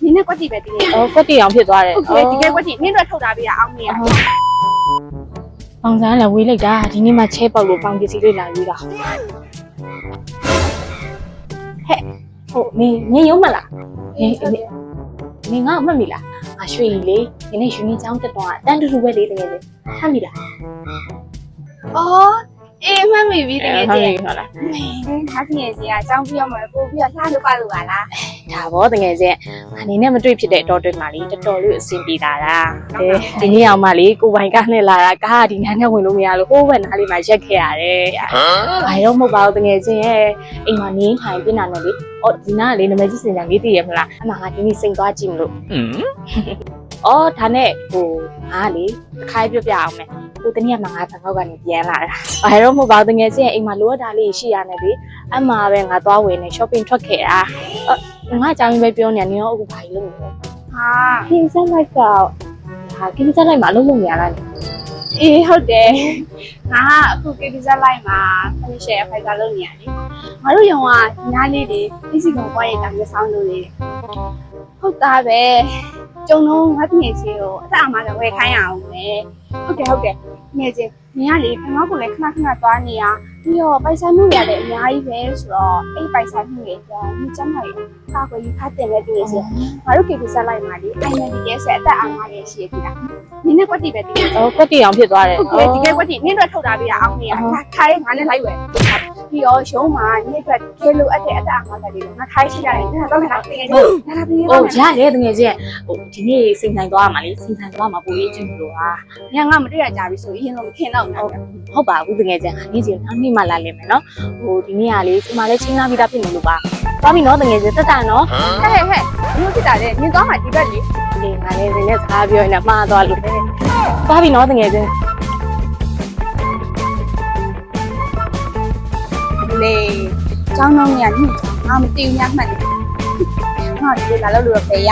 နင်းနဲ့ကွက်တီပဲတင်းနေ ကွက်တီအောင်ဖြစ်သွားတယ် ဟုတ်ကဲ့ဒီကဲကွက်တီနင်းတော့ထုတ်တာပေးတာအောင်နေရ ပေါင်စမ်းလည်းဝေးလိုက်တာဒီနေ့မှချဲပေါက်လို့ပေါင်ပစ္စည်းလေးလာယူတာဟဲ့ဟုတ်နေရုံးမလားနေငါ့အမှတ်မိလားငါရွှေကြီးလေဒီနေ့ယူနီချောင်းတက်တော့တန်းတူတူပဲလေးတကယ်လေမှတ်မိလား အော်အေးမှတ်မိပြီတကယ်ချင်း ဟုတ်လား ဟာတကယ်ချင်းအကြောင်းပြရမှာပို့ပြီးတော့လှလို့ပါလို့ပါလား ဒါဘောတကယ်ချင်းအနေနဲ့မတွေ့ဖြစ်တဲ့အတော်တွေ့မှလေတော်တော်လေးအဆင်ပြေလာတာဒီနေ့အောင်မှလေကိုပိုင်ကနဲ့လာတာကားကဒီနားနဲ့ဝင်လို့မရလို့ဟိုးဘက်နားလေးမှာရက်ခဲ့ရတယ်ဘာတော့မဟုတ်ပါဘူးတကယ်ချင်းရဲ့အိမ်မှာနင်းထိုင်ပြင်တာနဲ့လေအော်ဒီနားကလေနမကြီးစင်ကြံလေးတည်ရမလားအမှငါဒီနေ့စိန်သွားကြည့်မလို့အော်ဒါနဲ့ဟိုငါလေတစ်ခါပြပြအောင်မယ်ကိုတနည်းမှာငါဘန်ကောက်ကနေပြန်လာတာဘာတော့မဟုတ်ပါဘူးတကယ်ချင်းအိမ်မှာလိုအပ်တာလေးရှိရနေပြီအမှပဲငါသွားဝယ်နေ shopping ထွက်ခဲ့တာငါအကြောင်းပဲပြောနေနေရောအခုဘာကြီးလုပ်နေလဲ ဟာ ကင်းစက်လိုက်ကဟာကင်းစက်လိုက်မှာအလုပ်လုပ်နေရလား အေးဟုတ်တယ်ငါအခုကေဗီဇက်လိုက်မှာဖနစ်ရှယ်အဖိုက်တာလုပ်နေရတယ်ငါတို့ရုံကဒီနားလေးတွေအစီကောင်ပွားရတာမျိုးဆောင်းလို့နေဟုတ်တာပဲကျုံတော့ငါတငယ်ချင်းကိုအသက်အမကဝယ်ခိုင်းအောင်ပဲဟုတ်တယ်ငယ်ချင်းနင်ကလေခဏကိုလည်းခဏသွားနေရပြီးတော့ပိုက်ဆိုင်မှုရတယ်အများကြီးပဲဆိုတော့အဲ့ပိုက်ဆိုင်မှုတွေကြောင့်ဒီကျမ်းမာရေးကာကွယ်ရေးဖတ်တင်တဲ့တကယ်ချင်းငါတို့ကေဗီဇက်လိုက်မှာလေအိုင်နဒီရဲ့ဆက်အသက်အမရဲ့ရှိရပြီလားနင်းနဲ့ကွက်တီပဲတင်းနေ ကွက်တီအောင်ဖြစ်သွားတယ် ဟုတ်ကဲ့ဒီကဲကွက်တီနင်းတော့ထုတ်တာပေးတာအောင်နေရခိုင်းငါနဲ့လိုက်ဝယ်ပြီးတော့ရုံးမှာနင်းအတွက်ခဲလို့အပ်တဲ့အသက်အမကလေးကိုငါခိုင်းရှိရတယ်ငါတော့ငါတကယ်ချင်းငါပြီး အိုးရတယ်တကယ်ချင်းဟိုဒီနေ့စိန်ဆိုင်သွားမှာလေစိန်ဆိုင်သွားမှာပိုရေးချင်းလို့ဟာ ညငါမတွေ့ရကြပြီဆိုရင်တော့မခင်တော့ဘူး ဟုတ်ပါဘူးတကယ်ချင်းနေ့စဉ်နောက်နေ့မှလာလိမ့်မယ်နော်ဟိုဒီနေ့ကလေဒီမှာလည်းချင်းလာပြီးသားဖြစ်နေလို့ပါသွားပြီနော်တကယ်ချင်းတက်တာနော် ဟဲ့မျိုးဖြစ်တာလေနင်းသွားမှဒီဘက်လေ ဒီငါလည်းဒီနေ့စကားပြောနေတာမှားသွားလို့သွားပြီနော်တကယ်ချင်း လေကျောင်းတော့ညညငါမသိဘူးညမှတ်တယ်ငါဒီလာလို့လို့ပဲရ